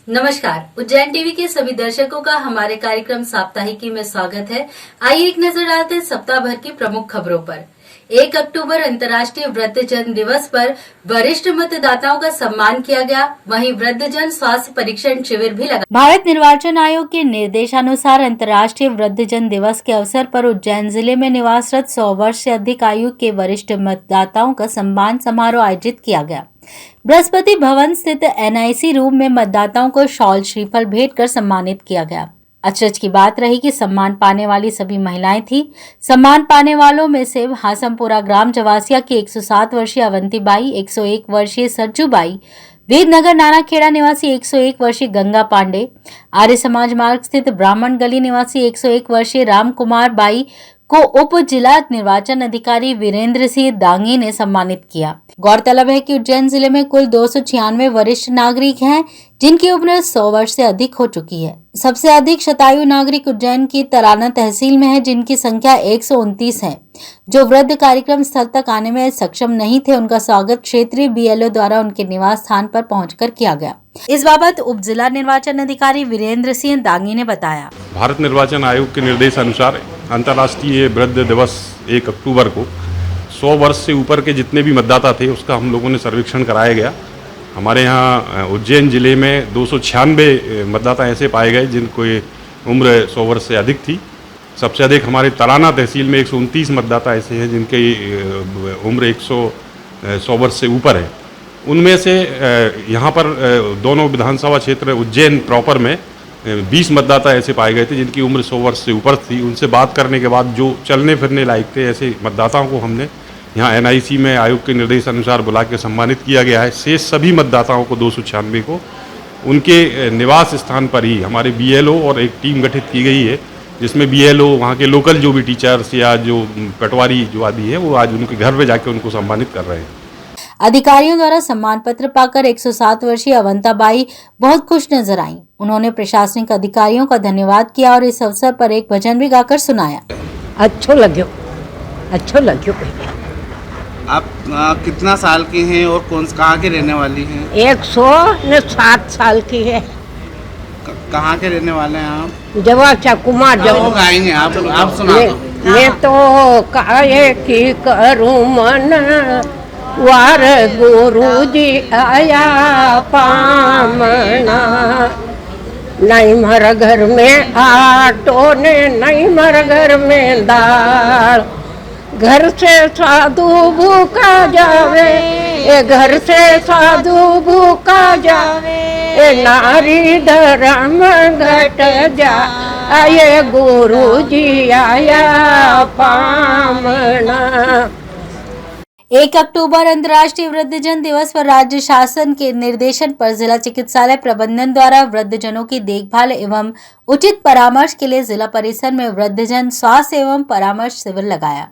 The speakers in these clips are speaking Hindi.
नमस्कार, उज्जैन टीवी के सभी दर्शकों का हमारे कार्यक्रम साप्ताहिकी में स्वागत है। आइए एक नजर डालते हैं सप्ताह भर की प्रमुख खबरों पर। 1 अक्टूबर अंतर्राष्ट्रीय वृद्धजन दिवस पर वरिष्ठ मतदाताओं का सम्मान किया गया। वहीं वृद्धजन स्वास्थ्य परीक्षण शिविर भी लगा। भारत निर्वाचन आयोग के निर्देशानुसार अंतर्राष्ट्रीय वृद्धजन दिवस के अवसर पर उज्जैन जिले में निवासरत 100 वर्ष से अधिक आयु के वरिष्ठ मतदाताओं का सम्मान समारोह आयोजित किया गया। बृहस्पति भवन स्थित एनआईसी रूम में मतदाताओं को शॉल श्रीफल भेंट कर सम्मानित किया गया। अचरज की बात रही कि सम्मान पाने वाली सभी महिलाएं थीं। सम्मान पाने वालों में से हासमपुरा ग्राम जवासिया की 107 वर्षीय अवंती बाई, 101 वर्षीय सरजू बाई, वेदनगर नानाखेड़ा निवासी 101 वर्षीय गंगा पांडे, आर्य समाज मार्ग स्थित ब्राह्मण गली निवासी 101 वर्षीय राम कुमार बाई को उप जिला निर्वाचन अधिकारी वीरेंद्र सिंह दांगी ने सम्मानित किया। गौरतलब है कि उज्जैन जिले में कुल 296 वरिष्ठ नागरिक हैं, जिनकी उम्र 100 वर्ष से अधिक हो चुकी है। सबसे अधिक शतायु नागरिक उज्जैन की तराना तहसील में है, जिनकी संख्या 129 है। जो वृद्ध कार्यक्रम स्थल तक आने में सक्षम नहीं थे, उनका स्वागत क्षेत्रीय बीएलओ द्वारा उनके निवास स्थान पर पहुंचकर किया गया। इस बाबत उप जिला निर्वाचन अधिकारी वीरेंद्र सिंह दांगी ने बताया। भारत निर्वाचन आयोग के निर्देश अनुसार अंतर्राष्ट्रीय वृद्ध दिवस 1 अक्टूबर को 100 वर्ष से ऊपर के जितने भी मतदाता थे उसका हम लोगों ने सर्वेक्षण कराया गया। हमारे यहाँ उज्जैन जिले में 296 मतदाता ऐसे पाए गए जिनको उम्र 100 वर्ष से अधिक थी। सबसे अधिक हमारे तराना तहसील में 129 मतदाता ऐसे हैं जिनकी उम्र 100 वर्ष से ऊपर है। उनमें से यहाँ पर दोनों विधानसभा क्षेत्र उज्जैन प्रॉपर में 20 मतदाता ऐसे पाए गए थे जिनकी उम्र 100 वर्ष से ऊपर थी। उनसे बात करने के बाद जो चलने फिरने लायक थे ऐसे मतदाताओं को हमने यहाँ एनआईसी में आयोग के निर्देश अनुसार बुला के सम्मानित किया गया है। शेष सभी मतदाताओं को 296 को उनके निवास स्थान पर ही हमारे बीएलओ और एक टीम गठित की गई है, जिसमें बीएलओ वहाँ के लोकल जो भी टीचर्स या जो पटवारी जो आदि है वो आज उनके घर पे जाके उनको सम्मानित कर रहे हैं। अधिकारियों द्वारा सम्मान पत्र पाकर 107 वर्षीय अवंता बाई बहुत खुश नजर आईं। उन्होंने प्रशासनिक अधिकारियों का धन्यवाद किया और इस अवसर पर एक भजन भी गाकर सुनाया। अच्छो लग्यो। आप कितना साल की हैं और कहाँ के रहने वाली हैं? 107 साल की है। कहाँ के रहने वाले हैं आप? जवाचा कुमार जब गाएंगे आप सुना दो। मैं तो काहे की करूं मन, वार गुरु जी आया पामना। नहीं मर घर में आटो ने, नहीं मर घर में दाल। घर से साधु भूखा जावे, ए घर से साधु भूखा जावे, ए नारी धर्म घट जा, आये गुरु जी आया पामना। 1 अक्टूबर अंतर्राष्ट्रीय वृद्धजन दिवस पर राज्य शासन के निर्देशन पर जिला चिकित्सालय प्रबंधन द्वारा वृद्धजनों की देखभाल एवं उचित परामर्श के लिए जिला परिसर में वृद्धजन स्वास्थ्य एवं परामर्श शिविर लगाया।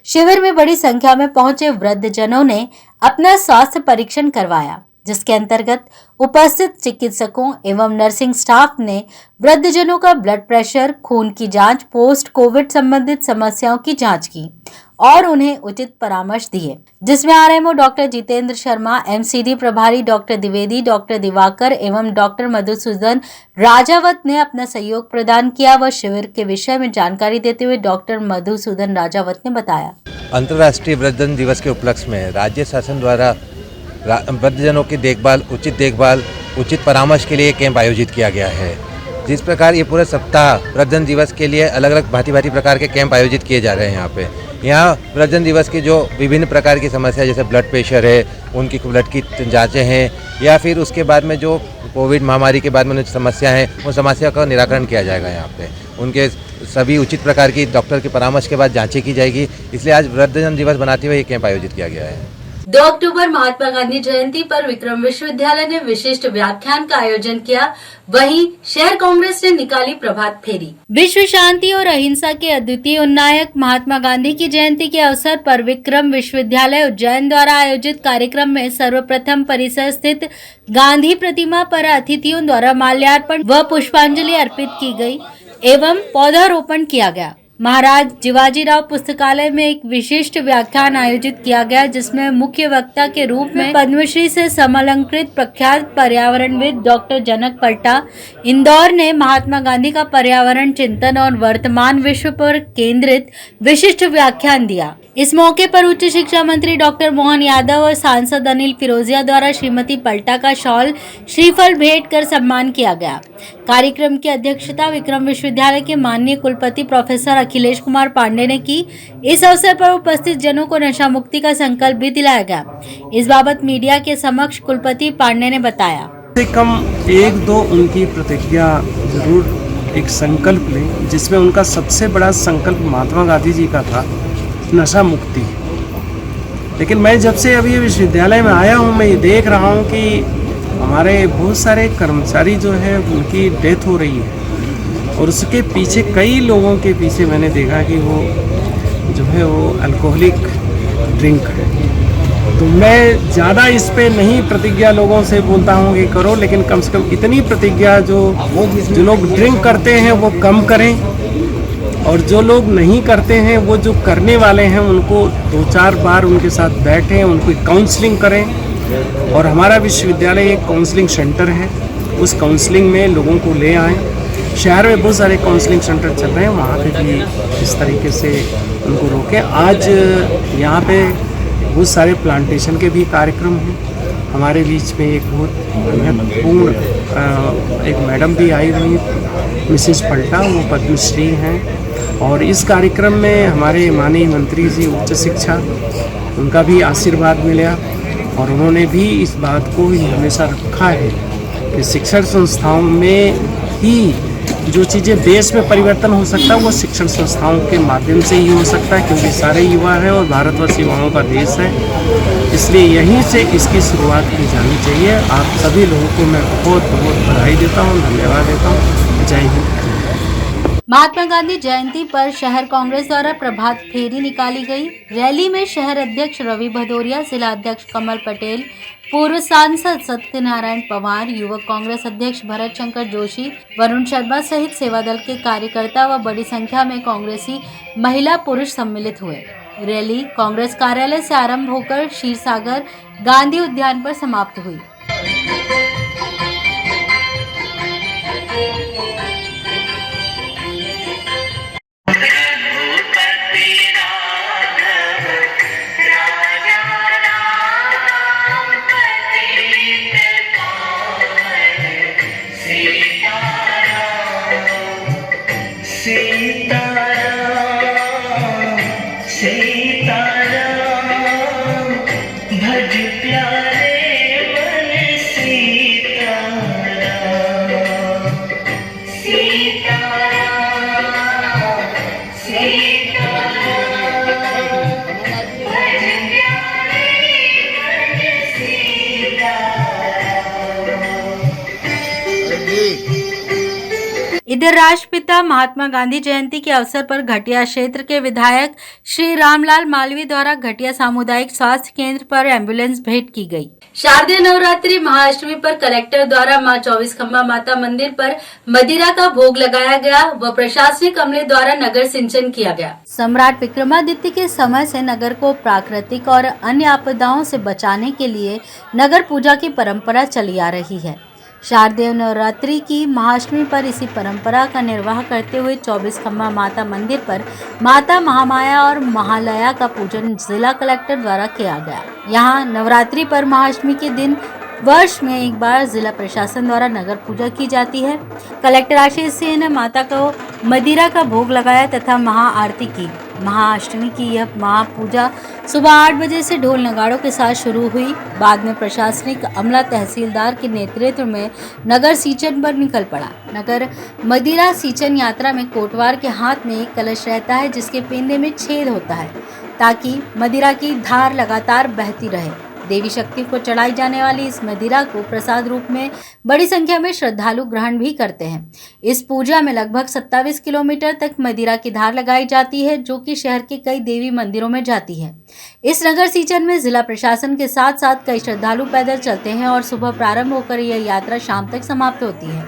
शिविर में बड़ी संख्या में पहुंचे वृद्धजनों ने अपना स्वास्थ्य परीक्षण करवाया, जिसके अंतर्गत उपस्थित चिकित्सकों एवं नर्सिंग स्टाफ ने वृद्धजनों का ब्लड प्रेशर, खून की जांच, पोस्ट कोविड संबंधित समस्याओं की जांच की और उन्हें उचित परामर्श दिए, जिसमें RMO doctor Jitendra Sharma, MCD प्रभारी डॉक्टर द्विवेदी, डॉक्टर दिवाकर एवं डॉक्टर मधुसूदन राजावत ने अपना सहयोग प्रदान किया। व शिविर के विषय में जानकारी देते हुए डॉक्टर मधुसूदन राजावत ने बताया। अंतर्राष्ट्रीय वृद्धजन दिवस के उपलक्ष्य में राज्य शासन द्वारा वृद्धजनों की देखभाल, उचित परामर्श के लिए कैंप आयोजित किया गया है। जिस प्रकार ये पूरा सप्ताह वृद्धजन दिवस के लिए अलग अलग भांति प्रकार के कैंप आयोजित किए जा रहे हैं। यहाँ वृद्धजन दिवस की जो विभिन्न प्रकार की समस्या जैसे ब्लड प्रेशर है, उनकी ब्लड की जांचें हैं, या फिर उसके बाद में जो कोविड महामारी के बाद में समस्या है उन समस्या का निराकरण किया जाएगा। यहाँ पे उनके सभी उचित प्रकार की डॉक्टर के परामर्श के बाद जांचें की जाएगी। इसलिए आज वृद्धजन दिवस बनाते हुए ये कैंप आयोजित किया गया है। 2 अक्टूबर महात्मा गांधी जयंती पर विक्रम विश्वविद्यालय ने विशिष्ट व्याख्यान का आयोजन किया। वहीं शहर कांग्रेस ने निकाली प्रभात फेरी। विश्व शांति और अहिंसा के अद्वितीय उन्नायक महात्मा गांधी की जयंती के अवसर पर विक्रम विश्वविद्यालय उज्जैन द्वारा आयोजित कार्यक्रम में सर्वप्रथम परिसर स्थित गांधी प्रतिमा पर अतिथियों द्वारा माल्यार्पण व पुष्पांजलि अर्पित की गई एवं पौधारोपण किया गया। महाराज जिवाजीराव पुस्तकालय में एक विशिष्ट व्याख्यान आयोजित किया गया, जिसमें मुख्य वक्ता के रूप में पद्मश्री से समलंकृत प्रख्यात पर्यावरणविद डॉक्टर जनक पलटा इंदौर ने महात्मा गांधी का पर्यावरण चिंतन और वर्तमान विश्व पर केंद्रित विशिष्ट व्याख्यान दिया। इस मौके पर उच्च शिक्षा मंत्री डॉक्टर मोहन यादव और सांसद अनिल फिरोजिया द्वारा श्रीमती पलटा का शॉल श्रीफल भेंट कर सम्मान किया गया। कार्यक्रम की अध्यक्षता विक्रम विश्वविद्यालय के माननीय कुलपति प्रोफेसर अखिलेश कुमार पांडे ने की। इस अवसर पर उपस्थित जनों को नशा मुक्ति का संकल्प भी दिलाया गया। इस बाबत मीडिया के समक्ष कुलपति पांडे ने बताया, से कम एक दो उनकी प्रतिज्ञा जरूर एक संकल्प लें, जिसमें उनका सबसे बड़ा संकल्प महात्मा गांधी जी का था नशा मुक्ति। लेकिन मैं जब से अभी विश्वविद्यालय में आया हूँ, मैं ये देख रहा हूँ कि हमारे बहुत सारे कर्मचारी जो है उनकी डेथ हो रही है, और उसके पीछे कई लोगों के पीछे मैंने देखा कि वो जो है वो अल्कोहलिक ड्रिंक है। तो मैं ज़्यादा इस पे नहीं प्रतिज्ञा लोगों से बोलता हूँ कि करो, लेकिन कम से कम इतनी प्रतिज्ञा जो लोग ड्रिंक करते हैं वो कम करें, और जो लोग नहीं करते हैं वो जो करने वाले हैं उनको 2-4 बार उनके साथ बैठें, उनको काउंसलिंग करें। और हमारा विश्वविद्यालय एक काउंसलिंग सेंटर है, उस काउंसलिंग में लोगों को ले आएँ। शहर में बहुत सारे काउंसलिंग सेंटर चल रहे हैं, वहाँ पे भी इस तरीके से उनको रोकें। आज यहाँ पे बहुत सारे प्लांटेशन के भी कार्यक्रम हैं। हमारे बीच में एक बहुत महत्वपूर्ण एक मैडम भी आई हुई, मिसेस पलटा, वो पद्मश्री हैं। और इस कार्यक्रम में हमारे माननीय मंत्री जी उच्च शिक्षा, उनका भी आशीर्वाद मिला, और उन्होंने भी इस बात को हमेशा रखा है कि शिक्षण संस्थाओं में ही जो चीज़ें देश में परिवर्तन हो सकता है वो शिक्षण संस्थाओं के माध्यम से ही हो सकता है, क्योंकि सारे युवा हैं और भारतवर्ष युवाओं का देश है। इसलिए यहीं से इसकी शुरुआत की जानी चाहिए। आप सभी लोगों को मैं बहुत बहुत बधाई देता हूँ, धन्यवाद देता हूँ। जय हिंद। महात्मा गांधी जयंती पर शहर कांग्रेस द्वारा प्रभात फेरी निकाली गई। रैली में शहर अध्यक्ष रवि भदौरिया, जिला अध्यक्ष कमल पटेल, पूर्व सांसद सत्यनारायण पवार, युवक कांग्रेस अध्यक्ष भरत शंकर जोशी, वरुण शर्मा सहित सेवा दल के कार्यकर्ता व बड़ी संख्या में कांग्रेसी महिला पुरुष सम्मिलित हुए। रैली कांग्रेस कार्यालय से आरंभ होकर क्षीरसागर गांधी उद्यान पर समाप्त हुई। इधर राष्ट्रपिता महात्मा गांधी जयंती के अवसर पर घटिया क्षेत्र के विधायक श्री रामलाल मालवीय द्वारा घटिया सामुदायिक स्वास्थ्य केंद्र पर एम्बुलेंस भेंट की गई। शारदीय नवरात्रि महाअष्टमी पर कलेक्टर द्वारा मां 24 खंबा माता मंदिर पर मदिरा का भोग लगाया गया व प्रशासनिक अमले द्वारा नगर सिंचन किया गया। सम्राट विक्रमादित्य के समय से नगर को प्राकृतिक और अन्य आपदाओं से बचाने के लिए नगर पूजा की परंपरा चली आ रही है। शारदीय नवरात्रि की महाअष्टमी पर इसी परंपरा का निर्वाह करते हुए 24 खंबा माता मंदिर पर माता महामाया और महालया का पूजन जिला कलेक्टर द्वारा किया गया। यहाँ नवरात्रि पर महाअष्टमी के दिन वर्ष में एक बार जिला प्रशासन द्वारा नगर पूजा की जाती है। कलेक्टर आशीष सिंह ने माता को मदिरा का भोग लगाया तथा महाआरती की। महाअष्टमी की यह महापूजा सुबह 8 बजे से ढोल नगाड़ों के साथ शुरू हुई। बाद में प्रशासनिक अमला तहसीलदार के नेतृत्व में नगर सींचन पर निकल पड़ा। नगर मदिरा सींचन यात्रा में कोटवार के हाथ में एक कलश रहता है, जिसके पेंदे में छेद होता है ताकि मदिरा की धार लगातार बहती रहे। देवी शक्ति को चढ़ाई जाने वाली इस मदिरा को प्रसाद रूप में बड़ी संख्या में श्रद्धालु ग्रहण भी करते हैं। इस पूजा में लगभग 27 किलोमीटर तक मदिरा की धार लगाई जाती है, जो कि शहर के कई देवी मंदिरों में जाती है। इस नगर सींचन में जिला प्रशासन के साथ साथ कई श्रद्धालु पैदल चलते हैं और सुबह प्रारंभ होकर यह यात्रा शाम तक समाप्त होती है।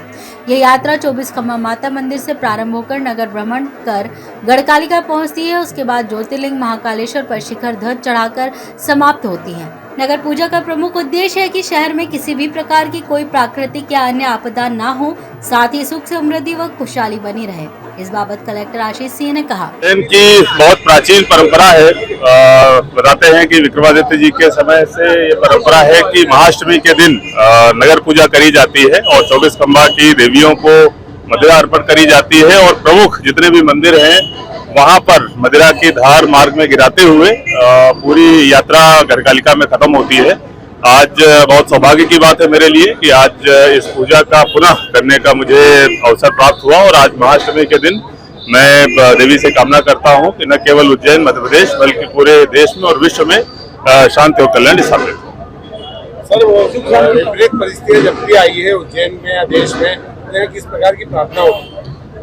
ये यात्रा 24 खम्मा माता मंदिर से प्रारंभ होकर नगर भ्रमण कर गढ़कालिका पहुंचती है। उसके बाद ज्योतिर्लिंग महाकालेश्वर पर शिखर ध्वज चढ़ाकर समाप्त होती है। नगर पूजा का प्रमुख उद्देश्य है कि शहर में किसी भी प्रकार की कोई प्राकृतिक या अन्य आपदा न हो, साथ ही सुख समृद्धि व खुशहाली बनी रहे। इस बाबत कलेक्टर आशीष सिंह ने कहा, इनकी बहुत प्राचीन परंपरा है। बताते हैं कि विक्रमादित्य जी के समय से ये परंपरा है कि महाअष्टमी के दिन नगर पूजा करी जाती है और 24 खम्बा की देवियों को मदिरा अर्पण करी जाती है और प्रमुख जितने भी मंदिर हैं वहां पर मदिरा की धार मार्ग में गिराते हुए पूरी यात्रा गढ़कालिका में खत्म होती है। आज बहुत सौभाग्य की बात है मेरे लिए कि आज इस पूजा का पुनः करने का मुझे अवसर प्राप्त हुआ और आज महाअष्टमी के दिन मैं देवी से कामना करता हूं कि न केवल उज्जैन मध्य प्रदेश बल्कि पूरे देश में और विश्व में शांति और कल्याण स्थापित हो। सर, वो विपरीत परिस्थितियां जब भी आई है उज्जैन में या देश में, तो किस प्रकार की प्रार्थना होगी?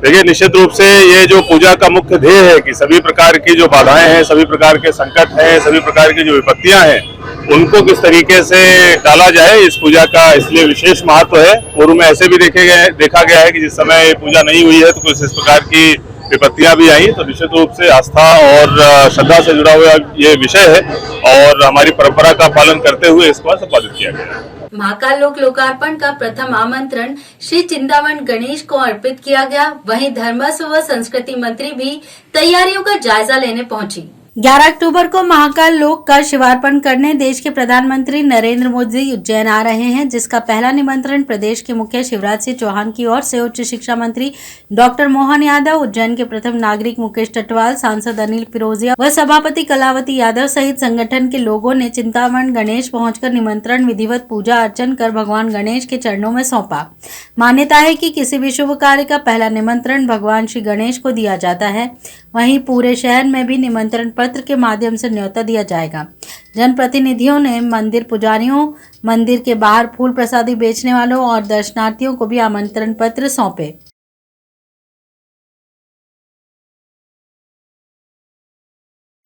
देखिए, निश्चित रूप से ये जो पूजा का मुख्य ध्येय है कि सभी प्रकार की जो बाधाएं हैं, सभी प्रकार के संकट हैं, सभी प्रकार की जो विपत्तियां हैं, उनको किस तरीके से टाला जाए, इस पूजा का इसलिए विशेष महत्व है। पूर्व में ऐसे भी देखा गया है कि जिस समय पूजा नहीं हुई है तो कुछ इस प्रकार की विपत्तियां भी आई। तो निश्चित रूप से आस्था और श्रद्धा से जुड़ा हुआ ये विषय है और हमारी परंपरा का पालन करते हुए इसको संपादित किया गया है। महाकाल लोक लोकार्पण का प्रथम आमंत्रण श्री चिंतामण गणेश को अर्पित किया गया। वहीं धर्मस्व व संस्कृति मंत्री भी तैयारियों का जायजा लेने पहुंची। 11 अक्टूबर को महाकाल लोक का शिवार्पण करने देश के प्रधानमंत्री नरेंद्र मोदी उज्जैन आ रहे हैं, जिसका पहला निमंत्रण प्रदेश के मुख्य शिवराज सिंह चौहान की ओर से उच्च शिक्षा मंत्री डॉक्टर मोहन यादव, उज्जैन के प्रथम नागरिक मुकेश टटवाल, सांसद अनिल फिरोजिया व सभापति कलावती यादव सहित संगठन के लोगों ने चिंतामण गणेश पहुंचकर निमंत्रण विधिवत पूजा अर्चन कर भगवान गणेश के चरणों में सौंपा। मान्यता है कि किसी भी शुभ कार्य का पहला निमंत्रण भगवान श्री गणेश को दिया जाता है। वहीं पूरे शहर में भी निमंत्रण पत्र के माध्यम से न्योता दिया जाएगा। जनप्रतिनिधियों ने मंदिर पुजारियों, मंदिर के बाहर फूल प्रसादी बेचने वालों और दर्शनार्थियों को भी आमंत्रण पत्र सौंपे।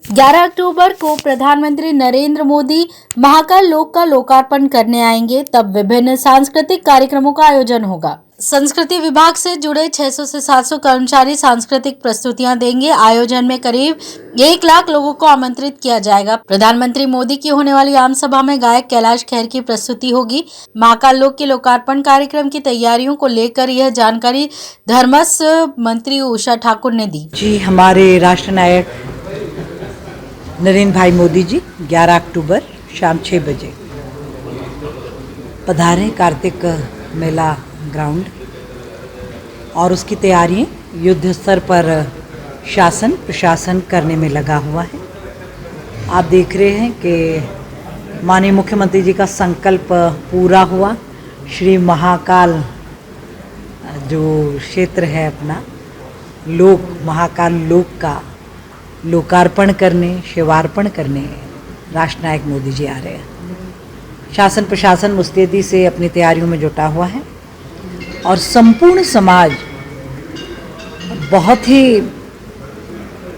ग्यारह अक्टूबर को प्रधानमंत्री नरेंद्र मोदी महाकाल लोक का लोकार्पण करने आएंगे, तब विभिन्न सांस्कृतिक कार्यक्रमों का आयोजन होगा। संस्कृति विभाग से जुड़े 600 से 700 कर्मचारी सांस्कृतिक प्रस्तुतियां देंगे। आयोजन में करीब 1 लाख लोगों को आमंत्रित किया जाएगा। प्रधानमंत्री मोदी की होने वाली आम सभा में गायक कैलाश खेर की प्रस्तुति होगी। महाकाल लोक के लोकार्पण कार्यक्रम की तैयारियों को लेकर यह जानकारी धर्मस्व मंत्री उषा ठाकुर ने दी। जी, हमारे राष्ट्र नायक नरेंद्र भाई मोदी जी 11 अक्टूबर शाम 6 बजे पधारें कार्तिक मेला ग्राउंड और उसकी तैयारियां युद्ध स्तर पर शासन प्रशासन करने में लगा हुआ है। आप देख रहे हैं कि माननीय मुख्यमंत्री जी का संकल्प पूरा हुआ। श्री महाकाल जो क्षेत्र है अपना लोक, महाकाल लोक का लोकार्पण करने, शिवार्पण करने राष्ट्र नायक मोदी जी आ रहे हैं। शासन प्रशासन मुस्तैदी से अपनी तैयारियों में जुटा हुआ है और संपूर्ण समाज बहुत ही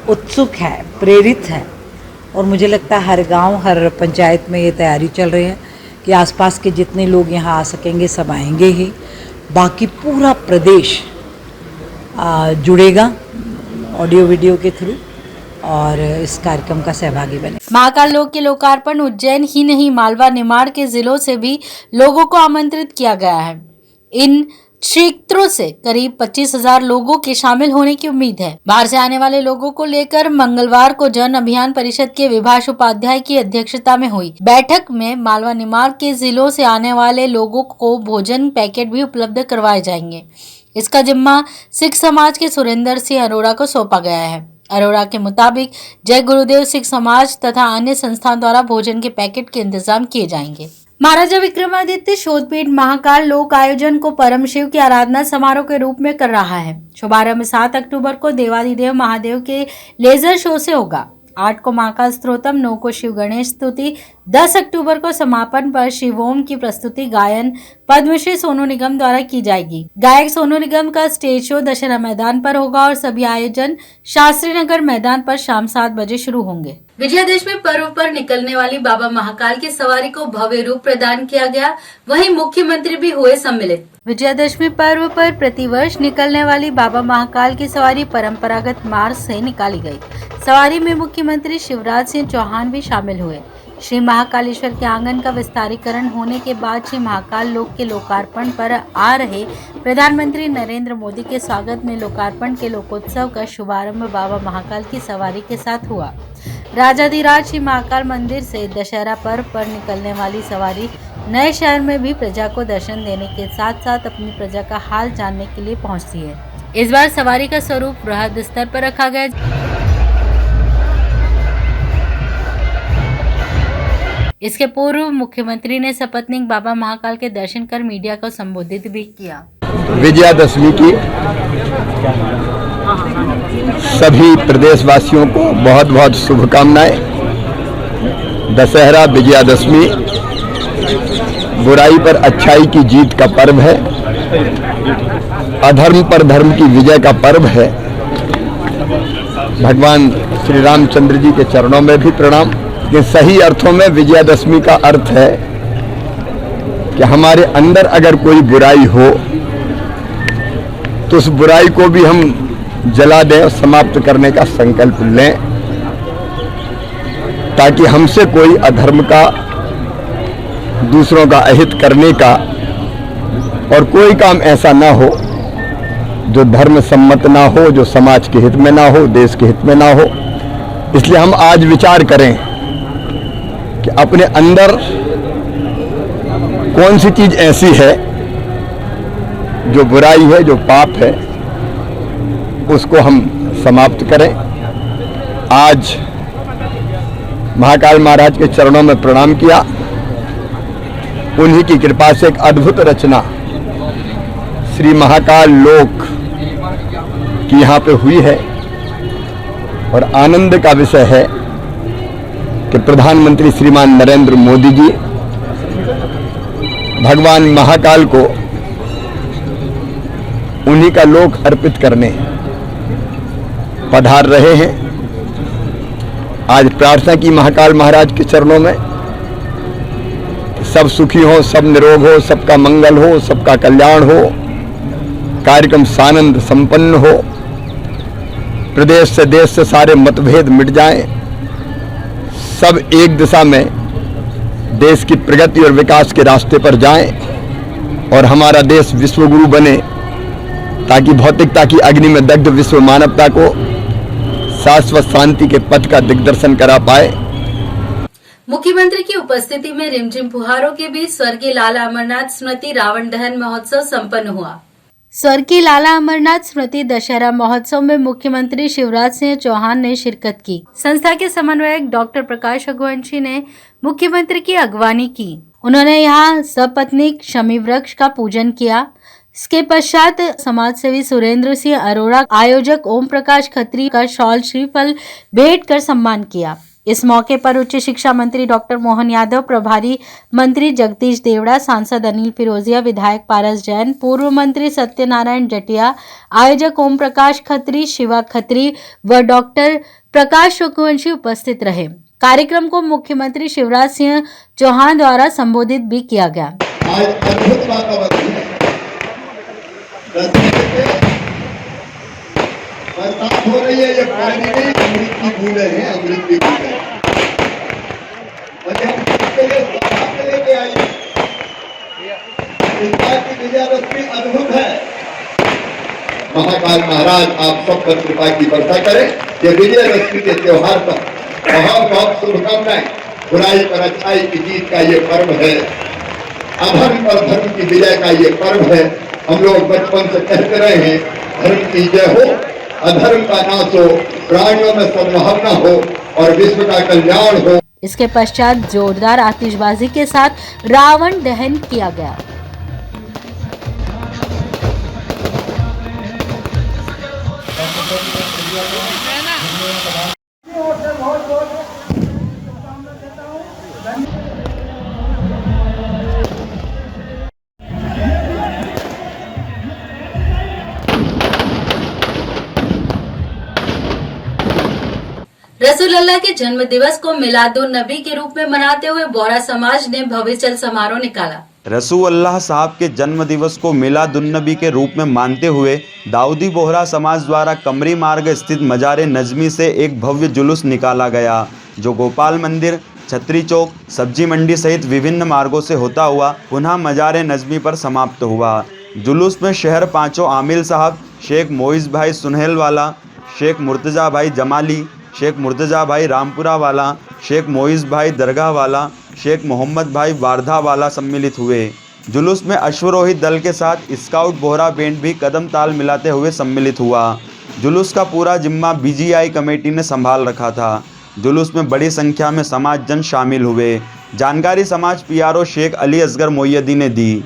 उत्सुक है, प्रेरित है और मुझे लगता है हर गांव, हर पंचायत में ये तैयारी चल रही है कि आसपास के जितने लोग यहाँ आ सकेंगे सब आएंगे ही। बाकी पूरा प्रदेश जुड़ेगा ऑडियो वीडियो के थ्रू और इस कार्यक्रम का सहभागी बने। महाकाल लोक के लोकार्पण उज्जैन ही नहीं, मालवा, निमाड़ के जिलों से भी लोगों को आमंत्रित किया गया है। इन क्षेत्रों से करीब 25,000 लोगों के शामिल होने की उम्मीद है। बाहर से आने वाले लोगों को लेकर मंगलवार को जन अभियान परिषद के विभाष उपाध्याय की अध्यक्षता में हुई बैठक में मालवा निमाड़ के जिलों से आने वाले लोगों को भोजन पैकेट भी उपलब्ध करवाए जाएंगे। इसका जिम्मा सिख समाज के सुरेंद्र सिंह अरोड़ा को सौंपा गया है। अरोड़ा के मुताबिक जय गुरुदेव सिख समाज तथा अन्य संस्थाओं द्वारा भोजन के पैकेट के इंतजाम किए जाएंगे। महाराजा विक्रमादित्य शोधपीठ महाकाल लोक आयोजन को परम शिव की आराधना समारोह के रूप में कर रहा है। शुभारंभ 7 अक्टूबर को देवादिदेव महादेव के लेजर शो से होगा। 8 को महाकाल स्तोत्रम, 9 को शिव गणेश स्तुति, 10 अक्टूबर को समापन पर शिवोम की प्रस्तुति गायन पद्मश्री सोनू निगम द्वारा की जाएगी। गायक सोनू निगम का स्टेज शो दशहरा मैदान पर होगा और सभी आयोजन शास्त्री नगर मैदान पर शाम 7 बजे शुरू होंगे। विजयादशमी पर्व पर निकलने वाली बाबा महाकाल की सवारी को भव्य रूप प्रदान किया गया। वहीं मुख्यमंत्री भी हुए सम्मिलित। विजयादशमी पर्व पर प्रतिवर्ष निकलने वाली बाबा महाकाल की सवारी परंपरागत मार्ग से निकाली गई। सवारी में मुख्यमंत्री शिवराज सिंह चौहान भी शामिल हुए। श्री महाकालेश्वर के आंगन का विस्तारीकरण होने के बाद श्री महाकाल लोक के लोकार्पण पर आ रहे प्रधानमंत्री नरेंद्र मोदी के स्वागत में लोकार्पण के लोकोत्सव का शुभारंभ बाबा महाकाल की सवारी के साथ हुआ। राजाधिराज श्री महाकाल मंदिर से दशहरा पर्व पर निकलने वाली सवारी नए शहर में भी प्रजा को दर्शन देने के साथ साथ अपनी प्रजा का हाल जानने के लिए पहुंचती है। इस बार सवारी का स्वरूप बृहद स्तर पर रखा गया। इसके पूर्व मुख्यमंत्री ने सपत्नीक बाबा महाकाल के दर्शन कर मीडिया को संबोधित भी किया। विजयादशमी की सभी प्रदेशवासियों को बहुत बहुत शुभकामनाएं। दशहरा विजयादशमी बुराई पर अच्छाई की जीत का पर्व है, अधर्म पर धर्म की विजय का पर्व है। भगवान श्री रामचंद्र जी के चरणों में भी प्रणाम। कि सही अर्थों में विजयादशमी का अर्थ है कि हमारे अंदर अगर कोई बुराई हो तो उस बुराई को भी हम जला दें और समाप्त करने का संकल्प लें, ताकि हमसे कोई अधर्म का, दूसरों का अहित करने का और कोई काम ऐसा ना हो जो धर्म सम्मत ना हो, जो समाज के हित में ना हो, देश के हित में ना हो। इसलिए हम आज विचार करें कि अपने अंदर कौन सी चीज ऐसी है जो बुराई है, जो पाप है, उसको हम समाप्त करें। आज महाकाल महाराज के चरणों में प्रणाम किया। उन्हीं की कृपा से एक अद्भुत रचना श्री महाकाल लोक की यहाँ पे हुई है और आनंद का विषय है कि प्रधानमंत्री श्रीमान नरेंद्र मोदी जी भगवान महाकाल को उन्हीं का लोक अर्पित करने पधार रहे हैं। आज प्रार्थना की महाकाल महाराज के चरणों में सब सुखी हो, सब निरोग हो, सबका मंगल हो, सबका कल्याण हो, कार्यक्रम सानंद संपन्न हो, प्रदेश से देश से सारे मतभेद मिट जाएं, सब एक दिशा में देश की प्रगति और विकास के रास्ते पर जाएं और हमारा देश विश्वगुरु बने, ताकि भौतिकता की अग्नि में दग्ध विश्व मानवता को शाश्वत शांति के पथ का दिग्दर्शन करा पाए। मुख्यमंत्री की उपस्थिति में रिमझिम फुहारों के बीच स्वर्गीय लाला अमरनाथ स्मृति रावण दहन महोत्सव संपन्न हुआ। स्वर्गीय लाला अमरनाथ स्मृति दशहरा महोत्सव में मुख्यमंत्री शिवराज सिंह चौहान ने शिरकत की। संस्था के समन्वयक डॉक्टर प्रकाश रघुवंशी ने मुख्यमंत्री की अगवानी की। उन्होंने यहाँ सपत्नीक शमी वृक्ष का पूजन किया। इसके पश्चात समाजसेवी सुरेंद्र सिंह अरोड़ा, आयोजक ओम प्रकाश खत्री का शॉल श्रीफल भेंट कर सम्मान किया। इस मौके पर उच्च शिक्षा मंत्री डॉक्टर मोहन यादव, प्रभारी मंत्री जगदीश देवड़ा, सांसद अनिल फिरोजिया, विधायक पारस जैन, पूर्व मंत्री सत्यनारायण जटिया, आयोजक ओम प्रकाश खत्री, शिवा खत्री व डॉक्टर प्रकाश रघुवंशी उपस्थित रहे। कार्यक्रम को मुख्यमंत्री शिवराज सिंह चौहान द्वारा संबोधित भी किया गया। बरसात हो रही है, ये पानी नहीं, अमृत की बूंदें हैं, अमृत की बूंदें। और हम इसके लिए सौभाग्य लेके आई। इस बार की विजयादशमी अद्भुत है। महाकाल महाराज आप सब पर कृपा की वर्षा करें कि विजयादशमी के त्योहार पर बहुत बहुत शुभकामनाएं। बुराई पर अच्छाई की जीत का ये पर्व है, अधर्म पर धर्म की विजय का ये पर्व है। हम लोग बचपन से कहते रहे हैं, धर्म की जय हो, अधर्म का नाश हो, प्राणियों में सद्भावना हो और विश्व का कल्याण हो। इसके पश्चात जोरदार आतिशबाजी के साथ रावण दहन किया गया। रसूल अल्लाह के जन्म दिवस को मिलादुन नबी के रूप में मनाते हुए बोहरा समाज ने भव्य चल समारोह निकाला। रसूलुल्लाह साहब के जन्म दिवस को मिलादुन्नबी के रूप में मानते हुए दाऊदी बोहरा समाज द्वारा कमरी मार्ग स्थित मजार नजमी से एक भव्य जुलूस निकाला गया, जो गोपाल मंदिर, छतरी चौक, सब्जी मंडी सहित विभिन्न मार्गों से होता हुआ पुनः मजार नजमी पर समाप्त हुआ। जुलूस में शहर पाँचों आमिल साहब, शेख मोइज़ भाई सुनहेल वाला, शेख मुर्तज़ा भाई जमाली, शेख मुर्तज़ा भाई रामपुरा वाला, शेख मोइज़ भाई दरगाह वाला, शेख मोहम्मद भाई वारधा वाला सम्मिलित हुए। जुलूस में अश्वरोहित दल के साथ स्काउट बोहरा बैंड भी कदम ताल मिलाते हुए सम्मिलित हुआ। जुलूस का पूरा जिम्मा बीजीआई कमेटी ने संभाल रखा था। जुलूस में बड़ी संख्या में समाज जन शामिल हुए। जानकारी समाज पीआरओ शेख अली असगर मोय्यदी ने दी।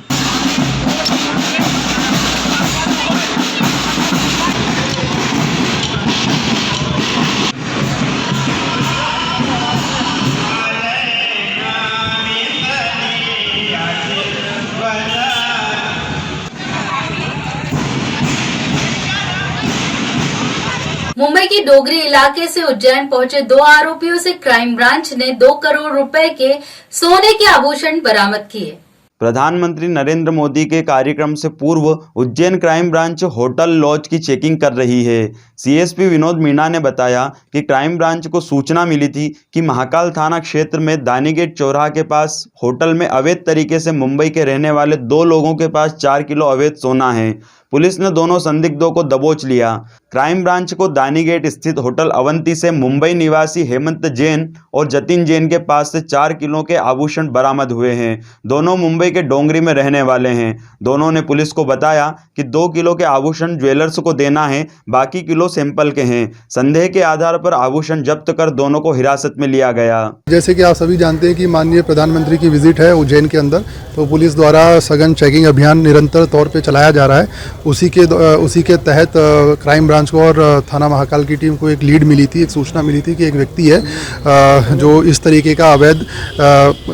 मुंबई के डोगरी इलाके से उज्जैन पहुंचे 2 आरोपियों से क्राइम ब्रांच ने 2 करोड़ रुपए के सोने के आभूषण बरामद किए। प्रधानमंत्री नरेंद्र मोदी के कार्यक्रम से पूर्व Ujjain crime branch hotel lodge की चेकिंग कर रही है। सीएसपी विनोद मीणा ने बताया कि क्राइम ब्रांच को सूचना मिली थी कि महाकाल थाना क्षेत्र में दानीगेट चौराहा के पास होटल में अवैध तरीके से मुंबई के रहने वाले 2 लोगों के पास 4 किलो अवैध सोना है। पुलिस ने दोनों संदिग्धों को दबोच लिया। क्राइम ब्रांच को दानीगेट स्थित होटल अवंती से मुंबई निवासी हेमंत जैन और जतिन जैन के पास से 4 किलो के आभूषण बरामद हुए हैं। दोनों मुंबई के डोंगरी में रहने वाले हैं। दोनों ने पुलिस को बताया कि 2 किलो के आभूषण ज्वेलर्स को देना है, बाकी किलो सैंपल के हैं। संदेह के आधार पर आभूषण जब्त कर दोनों को हिरासत में लिया गया। जैसे कि आप सभी जानते हैं कि माननीय प्रधानमंत्री की विजिट है उज्जैन के अंदर, तो पुलिस द्वारा सघन चेकिंग अभियान निरंतर तौर पे चलाया जा रहा है। उसी के तहत क्राइम ब्रांच को और थाना महाकाल की टीम को एक लीड मिली थी, एक सूचना मिली थी कि एक व्यक्ति है जो इस तरीके का अवैध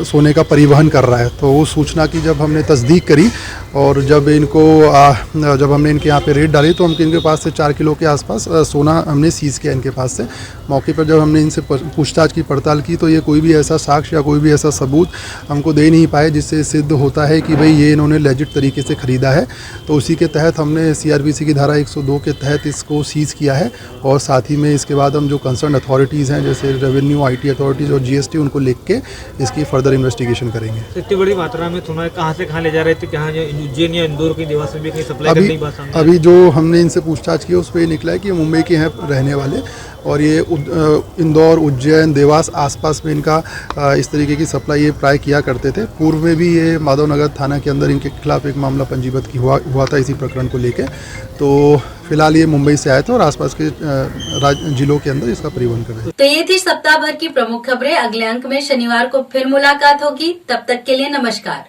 सोने का परिवहन कर रहा है। तो उस सूचना की जब हमने तस्दीक करी और जब हमने इनके यहाँ पे रेड डाली तो इनके पास से 4 किलो के आसपास सोना हमने सीज किया इनके पास से। मौके पर जब हमने इनसे पूछताछ की, पड़ताल की, तो ये कोई भी ऐसा साक्ष्य या कोई भी ऐसा सबूत हमको दे नहीं पाए जिससे सिद्ध होता है कि भाई ये इन्होंने लेजिट तरीके से ख़रीदा है। तो उसी के तहत हमने सीआरपीसी की धारा 102 के तहत इसको सीज़ किया है और साथ ही में इसके बाद हम जो कंसर्न अथॉरिटीज़ हैं जैसे रेवेन्यू, आईटी अथॉरिटीज़ और जीएसटी, उनको लिख के इसकी फर्दर इन्वेस्टिगेशन करेंगे। इतनी बड़ी मात्रा में सोना कहाँ से कहाँ ले जा रहे थे, कहाँ उज्जैन या इंदौर की देवास में भी कहीं सप्लाई करने की बात सामने? अभी जो हमने इनसे पूछताछ की उस पर निकला है कि मुंबई के हैं रहने वाले और ये इंदौर, उज्जैन, देवास आसपास में इनका इस तरीके की सप्लाई ये प्राय किया करते थे। पूर्व में भी ये माधवनगर थाना के अंदर इनके खिलाफ एक मामला पंजीबद्ध हुआ था इसी प्रकरण को लेकर। तो फिलहाल ये मुंबई से आए थे और आसपास के जिलों के अंदर इसका परिवहन कर रहे थे। तो ये थी सप्ताह भर की प्रमुख खबरें। अगले अंक में शनिवार को फिर मुलाकात होगी। तब तक के लिए नमस्कार।